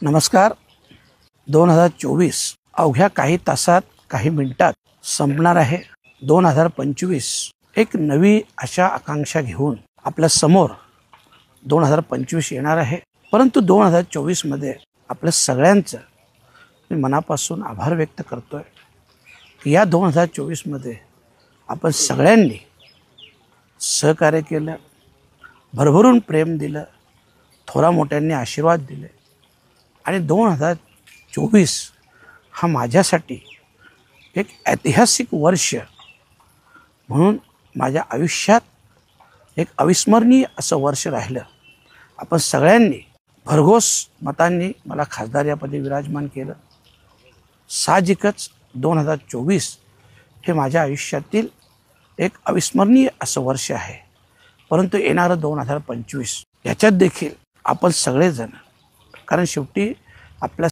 नमस्कार. 2024 अवघ्या काही तासात काही मिनिटात संपणार आहे. 2025 एक नवी आशा आकांक्षा घेऊन आपल्या समोर 2025 येणार आहे. परंतु 2024 मध्ये आपल्या सगळ्यांचं मी मनापासून आभार व्यक्त करतोय की या 2024 मध्ये आपण सगळ्यांनी सहकार्य केलं, भरभरून प्रेम दिलं, थोरा मोठ्यांनी आशीर्वाद दिले आणि 2024 हा माझ्यासाठी एक ऐतिहासिक वर्ष म्हणून माझ्या आयुष्यात एक अविस्मरणीय असं वर्ष राहिलं. आपण सगळ्यांनी भरघोस मतांनी मला खासदारपदी विराजमान केलं. साहजिकच 2024 हे माझ्या आयुष्यातील एक अविस्मरणीय असं वर्ष आहे. परंतु येणारं 2025 याच्यात देखील आपण सगळेजण, कारण शेवटी आपल्या